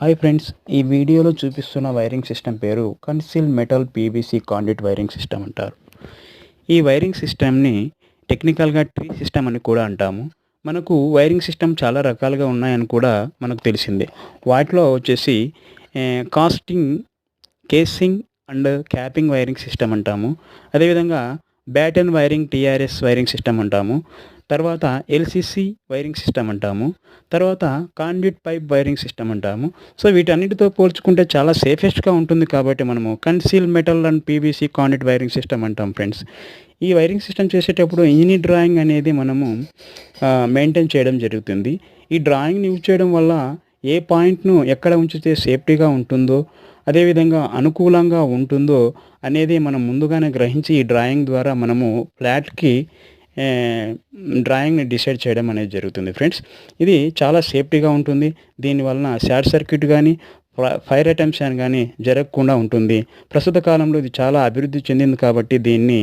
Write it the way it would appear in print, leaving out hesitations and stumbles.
Hi friends, ఈ వీడియోలో చూపిస్తున్న వైరింగ్ సిస్టమ్ పేరు conceal metal PVC conduit wiring system అంటారు. ఈ వైరింగ్ సిస్టమ్ని టెక్నికల్గా ట్రీ సిస్టమ్ అని కూడా అంటాము. మనకు వైరింగ్ సిస్టమ్ చాలా రకాలుగా ఉన్నాయని కూడా మనకు తెలిసిందే. వాటిలో వచ్చేసి casting, casing and capping wiring system అంటాము. అదేవిధంగా batten wiring TRS wiring system అంటాము. తర్వాత ఎల్సిసి వైరింగ్ సిస్టమ్ అంటాము. తర్వాత కాండ్యూట్ పైప్ వైరింగ్ సిస్టమ్ అంటాము. సో వీటన్నిటితో పోల్చుకుంటే చాలా సేఫెస్ట్గా ఉంటుంది కాబట్టి మనము conceal metal and PVC conduit wiring system అంటాం ఫ్రెండ్స్. ఈ వైరింగ్ సిస్టమ్ చేసేటప్పుడు ఇంజనీర్ డ్రాయింగ్ అనేది మనము మెయింటైన్ చేయడం జరుగుతుంది. ఈ డ్రాయింగ్ని యూజ్ చేయడం వల్ల ఏ పాయింట్ను ఎక్కడ ఉంచితే సేఫ్టీగా ఉంటుందో, అదేవిధంగా అనుకూలంగా ఉంటుందో అనేది మనం ముందుగానే గ్రహించి ఈ డ్రాయింగ్ ద్వారా మనము ఫ్లాట్కి డ్రాయింగ్ని డిసైడ్ చేయడం అనేది జరుగుతుంది ఫ్రెండ్స్. ఇది చాలా సేఫ్టీగా ఉంటుంది. దీనివలన షార్ట్ సర్క్యూట్ కానీ ఫైర్ అటెంప్ట్స్ కానీ జరగకుండా ఉంటుంది. ప్రస్తుత కాలంలో ఇది చాలా అభివృద్ధి చెందింది కాబట్టి దీన్ని